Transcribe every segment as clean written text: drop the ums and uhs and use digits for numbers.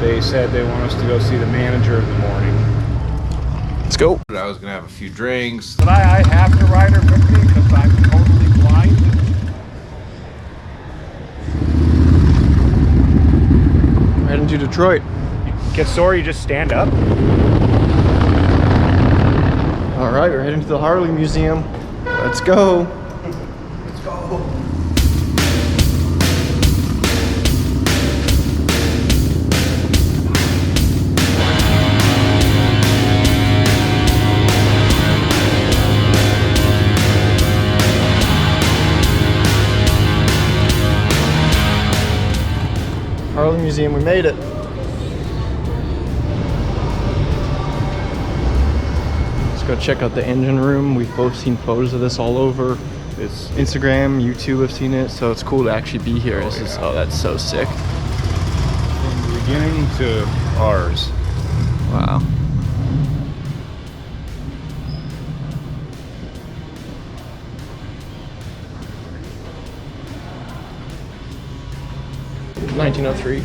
They said they want us to go see the manager in the morning. Let's go. I was gonna have a few drinks. But I have to ride her with me because I'm totally blind. We're heading to Detroit. Get sore, you just stand up. All right, we're heading to the Harley Museum. Let's go. Let's go. Harley Museum, we made it. Let's go check out the engine room. We've both seen photos of this all over. It's Instagram, YouTube have seen it, so it's cool to actually be here. Oh, that's so sick. From the beginning to ours. Wow. $1903.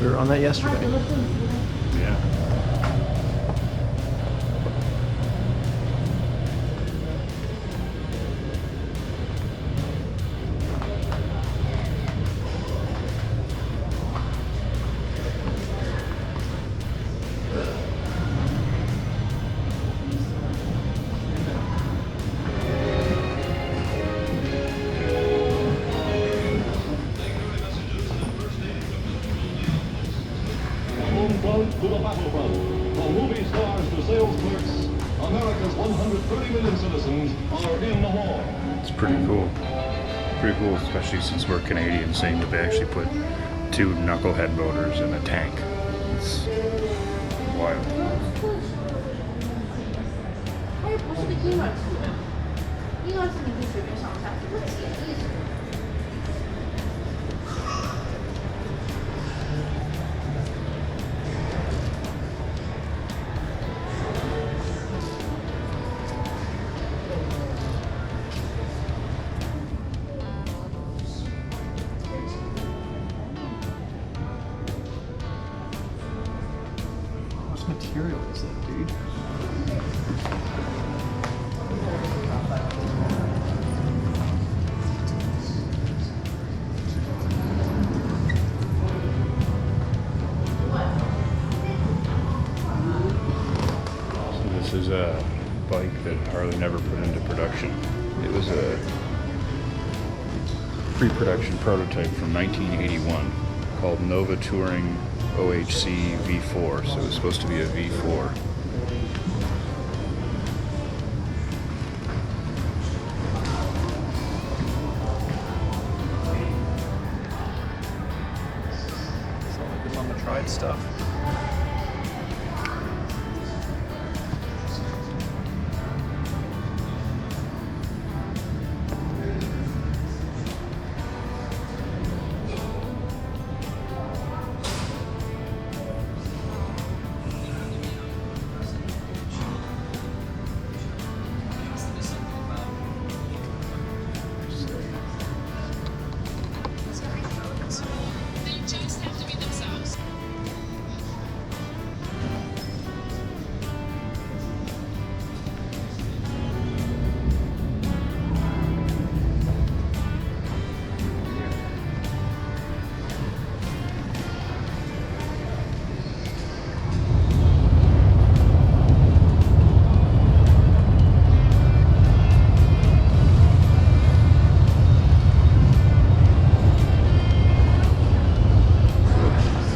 We were on that yesterday. Yeah. To the battlefront. From movie stars to sales clerks, America's 130 million citizens are in the hall. It's pretty cool. Pretty cool, especially since we're Canadian, seeing that they actually put 2 knucklehead motors in a tank. It's wild. What material is that, dude? So this is a bike that Harley never put into production. It was a pre-production prototype from 1981 called Nova Touring OHC V4, so it was supposed to be a V4. It's all like the Mama Tried stuff.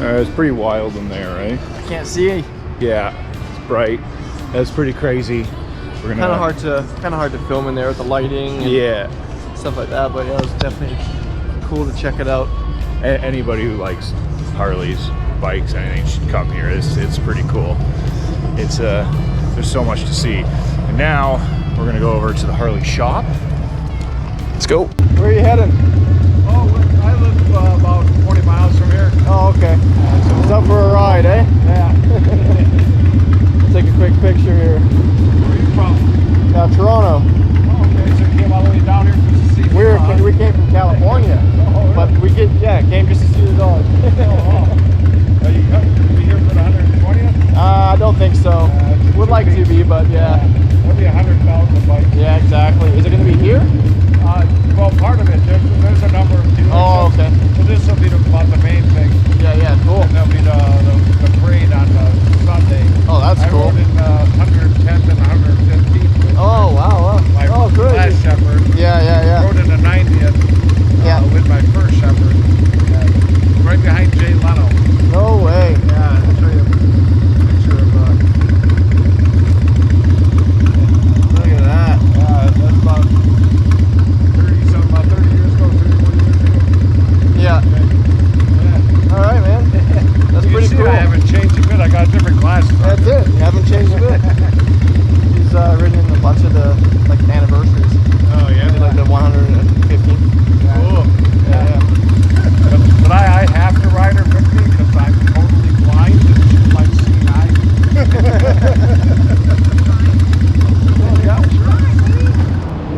It's pretty wild in there, right? I can't see. Yeah, it's bright. That's pretty crazy. We're gonna Kind of hard to film in there with the lighting and stuff like that. But yeah, it was definitely cool to check it out. Anybody who likes Harleys, bikes, anything should come here. It's pretty cool. It's there's so much to see. And now we're gonna go over to the Harley shop. Let's go. Where are you heading? Oh, I live about 20 miles from here. Oh, okay. So it's up for a ride, eh? Yeah. Take a quick picture here. Toronto. Oh, okay, so you came all the way down here just to see the We came from California, but we came just to see the dog. Are you going to be here for the 120th? I don't think so. Would like to be, but yeah. There'll be 100,000 bikes. Yeah, exactly. Is it going to be here? Well, part of it. There's a number of dealerships. Oh, okay. So this will be about the main thing. Yeah, cool. And there'll be the parade on Sunday. Oh, that's cool. I rode in 110th and 115th. Oh, wow. My good. last Shepherd. Yeah. Rode in the 90th with my first Shepherd. Right behind Jay Leno. No way. Yeah, I'll show you a picture of Look at that. that's about 30 years ago, 31 years ago. Yeah. All right, man. That's You pretty see, cool. I haven't changed a bit. I got different glasses on. That's it. You haven't changed a bit. He's ridden in a bunch of the anniversaries. Oh yeah. Like the 115th. Cool. Yeah. But I have to ride her with me because I'm totally blind and she's like seeing eye.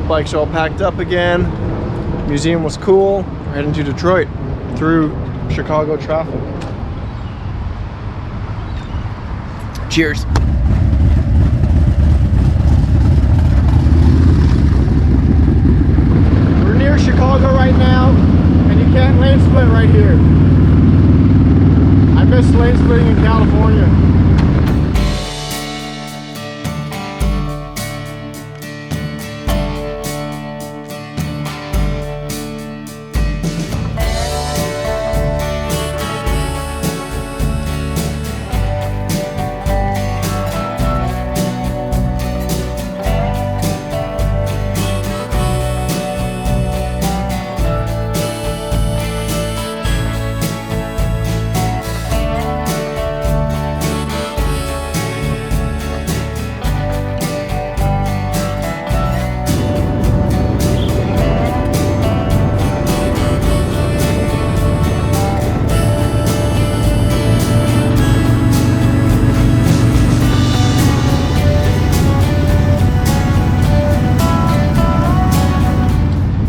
Bikes are all packed up again. Museum was cool. We're heading to Detroit through Chicago traffic. Cheers. We're near Chicago right now, and you can't lane split right here. I miss lane splitting in California.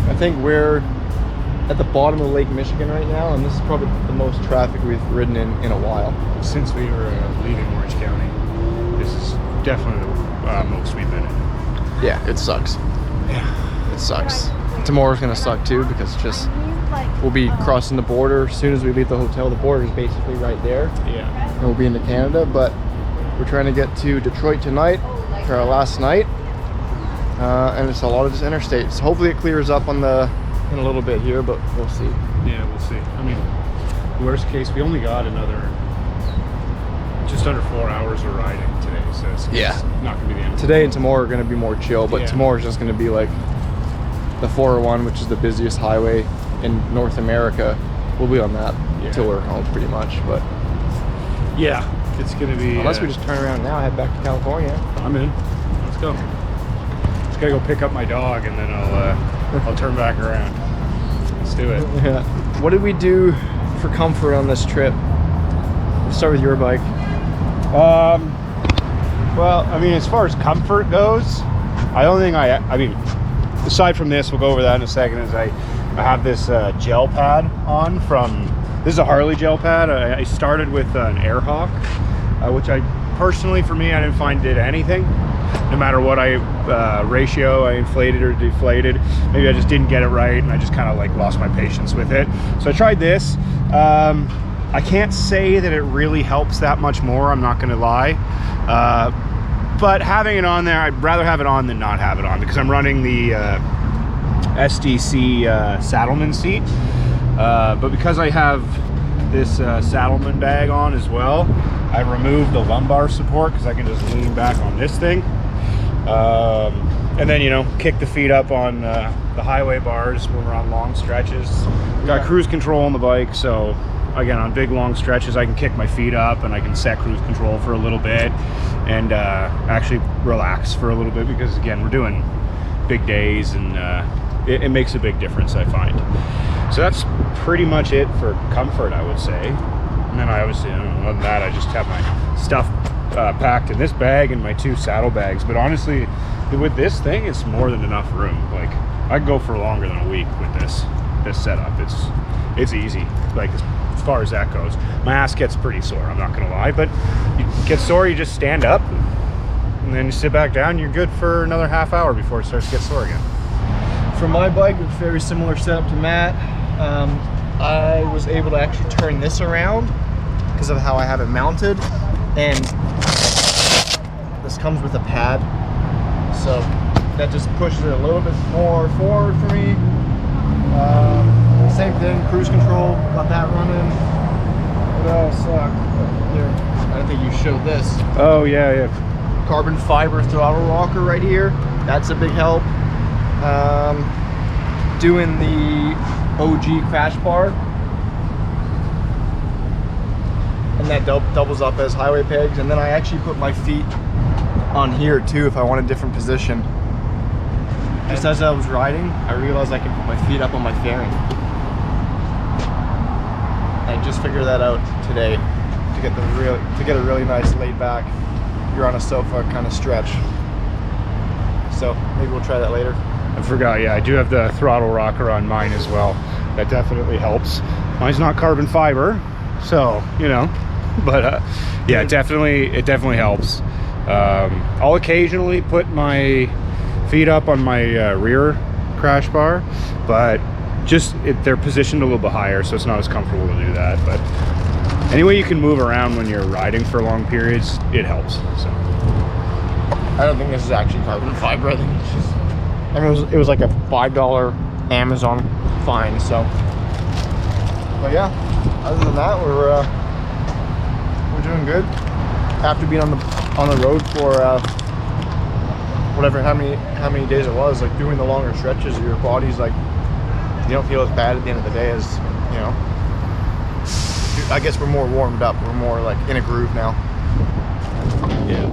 I think we're at the bottom of Lake Michigan right now, and this is probably the most traffic we've ridden in a while. Since we were leaving Orange County, this is definitely the most we've been in. Yeah, it sucks. Yeah. It sucks. Tomorrow's gonna suck too, because we'll be crossing the border as soon as we leave the hotel. The border is basically right there, Yeah. and we'll be into Canada. But we're trying to get to Detroit tonight for our last night, and it's a lot of just interstate. So hopefully it clears up in a little bit here, but we'll see. Yeah, we'll see. I mean, worst case, we only got just under 4 hours of riding today, so it's not gonna be the end. Today and tomorrow are gonna be more chill, but Yeah. tomorrow's just gonna be like the 401, which is the busiest highway in North America. We'll be on that till we're home, pretty much. But Yeah, it's gonna be. unless we just turn around now, head back to California. I'm in. Let's go. Just gotta go pick up my dog, and then I'll turn back around. Let's do it. Yeah. What did we do for comfort on this trip? Let's start with your bike. Well, I mean, as far as comfort goes, I don't think I mean, aside from this, we'll go over that in a second, is I have this gel pad on this is a Harley gel pad. I started with an Airhawk, which personally, for me, I didn't find did anything. No matter what ratio I inflated or deflated, maybe I just didn't get it right, and I just kind of like lost my patience with it. So I tried this. I can't say that it really helps that much more, I'm not gonna lie. But having it on there, I'd rather have it on than not have it on, because I'm running the SDC Saddleman seat. But because I have this Saddleman bag on as well, I removed the lumbar support because I can just lean back on this thing. And then, you know, kick the feet up on the highway bars when we're on long stretches. Got cruise control on the bike, so again, on big long stretches, I can kick my feet up and I can set cruise control for a little bit and actually relax for a little bit, because again, we're doing big days, and it makes a big difference, I find. So that's pretty much it for comfort, I would say. And then I obviously, other than that, I just have my stuff packed in this bag and my 2 saddlebags. But honestly, with this thing, it's more than enough room. Like, I could go for longer than a week with this setup. It's easy, like as far as that goes. My ass gets pretty sore, I'm not gonna lie, but you get sore, you just stand up and then you sit back down, you're good for another half hour before it starts to get sore again. For my bike, it's very similar setup to Matt. I was able to actually turn this around because of how I have it mounted, and this comes with a pad, so that just pushes it a little bit more forward for me. Same thing, cruise control, got that running. What else? Here, I don't think you showed this. Oh yeah. Carbon fiber throttle rocker right here. That's a big help. Doing the OG crash bar, and that doubles up as highway pegs. And then I actually put my feet on here too if I want a different position. Just as I was riding, I realized I can put my feet up on my fairing. I just figured that out today to get a really nice laid back, you're on a sofa kind of stretch. So maybe we'll try that later. I forgot, yeah, I do have the throttle rocker on mine as well. That definitely helps. Mine's not carbon fiber, so, you know, but yeah, it definitely helps. I'll occasionally put my feet up on my rear crash bar, but just they're positioned a little bit higher, so it's not as comfortable to do that. But any way you can move around when you're riding for long periods, it helps. So I don't think this is actually carbon fiber. I think it's just, I mean, it was like a $5 Amazon find. So, but yeah, other than that, we're doing good. After being on the road for whatever, how many days it was, like doing the longer stretches, your body's like, you don't feel as bad at the end of the day as, you know. I guess we're more warmed up. We're more like in a groove now. yeah.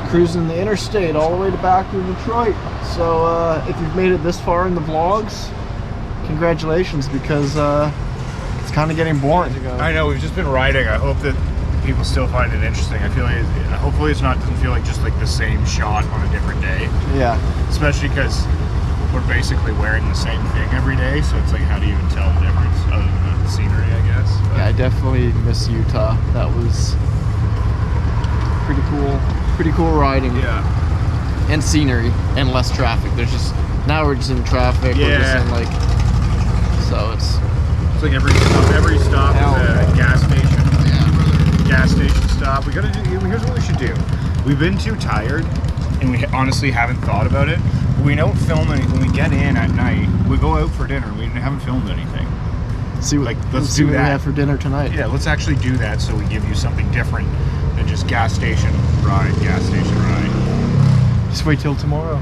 Cruising the interstate all the way back to Detroit. So if you've made it this far in the vlogs, congratulations, because it's kind of getting boring. I know, we've just been riding. I hope that people still find it interesting. I feel like hopefully doesn't feel like just like the same shot on a different day. Yeah. Especially because we're basically wearing the same thing every day, so it's like, how do you even tell the difference other than the scenery, I guess? But Yeah, I definitely miss Utah. That was pretty cool. Pretty cool riding. yeah. And scenery and less traffic. There's just, now we're just in traffic. We're just in like, so it's like every stop is a gas station. Yeah. Gas station stop. We gotta do, here's what we should do. We've been too tired and we honestly haven't thought about it. We don't film anything. When we get in at night, we go out for dinner. We haven't filmed anything. See what, Like, let's see what we have for dinner tonight. Yeah, let's actually do that so we give you something different than just gas station ride. Just wait till tomorrow.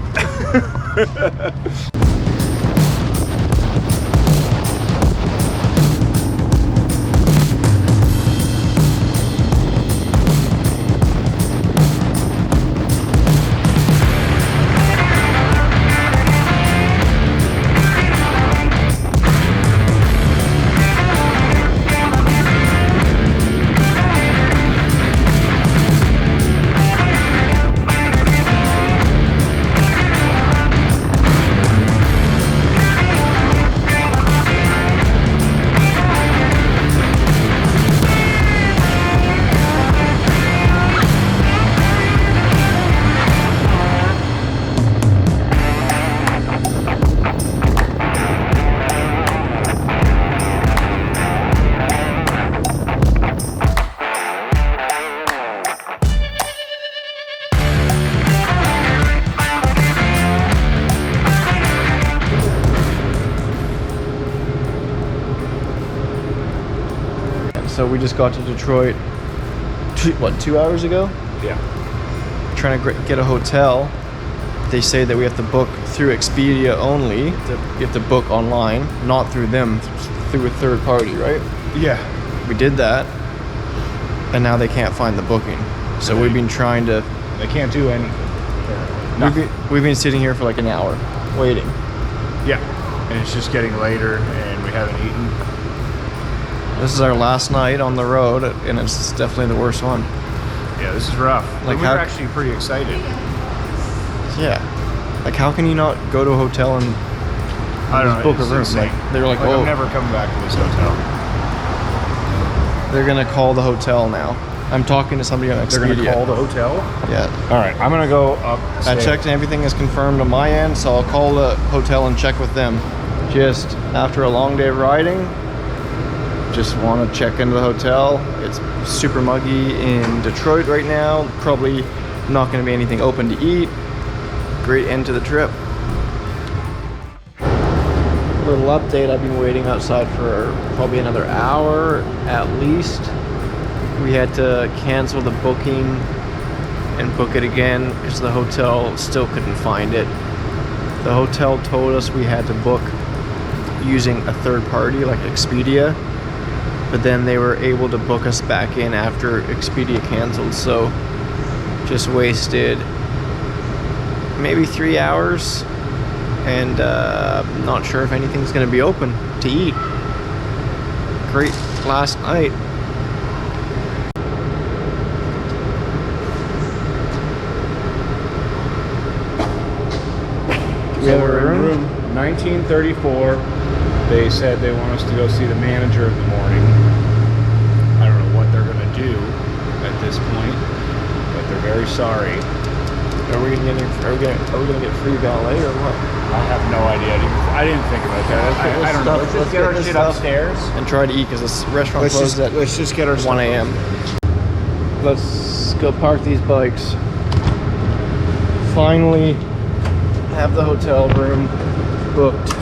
So we just got to Detroit, 2 hours ago? Yeah. Trying to get a hotel. They say that we have to book through Expedia only. You have to book online, not through them, through a third party, right? Yeah. We did that, and now they can't find the booking. So we've been trying to. They can't do anything. We've been sitting here for like an hour waiting. Yeah. And it's just getting later, and we haven't eaten. This is our last night on the road, and it's definitely the worst one. Yeah, this is rough. Like, we were actually pretty excited. Yeah. Like, how can you not go to a hotel and I don't know, book a it's room? insane. Like, they're like, oh, I'm never coming back to this hotel. they're gonna call the hotel now. I'm talking to somebody on Expedia. They're gonna call the hotel? Yeah. All right, I'm gonna go up. I checked and everything is confirmed on my end, so I'll call the hotel and check with them. Just after a long day of riding, just want to check into the hotel. It's super muggy in Detroit right now. Probably not going to be anything open to eat. Great end to the trip. Little update, I've been waiting outside for probably another hour at least. We had to cancel the booking and book it again because the hotel still couldn't find it. The hotel told us we had to book using a third party like Expedia, but then they were able to book us back in after Expedia canceled, so just wasted maybe 3 hours, and not sure if anything's gonna be open to eat. Great last night. So we're in room 1934. They said they want us to go see the manager in the morning. I don't know what they're gonna do at this point, but they're very sorry. Are we gonna get free valet or what? I have no idea. I didn't think about that. I don't know. Let's just get our shit upstairs And try to eat because this restaurant closed at let's just get our 1 a.m. Let's go park these bikes. Finally have the hotel room booked.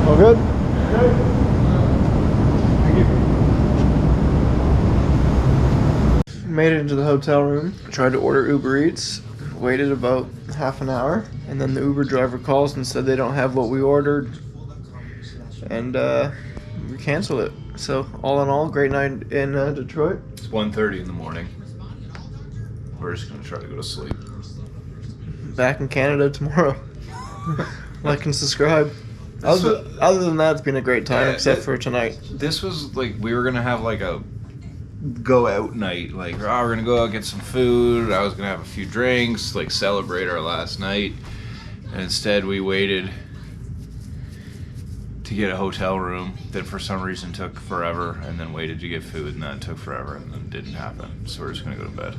All good? Made it into the hotel room. Tried to order Uber Eats. Waited about half an hour, and then the Uber driver calls and said they don't have what we ordered, and we canceled it. So all in all, great night in Detroit. It's 1:30 in the morning. We're just gonna try to go to sleep. Back in Canada tomorrow. Like and subscribe. Other than that, it's been a great time, except for tonight. This was like, we were gonna have like a go out night. Like, oh, we're gonna go out get some food. I was gonna have a few drinks, like celebrate our last night. And instead we waited to get a hotel room that for some reason took forever, and then waited to get food, and that took forever, and then didn't happen. So we're just gonna go to bed.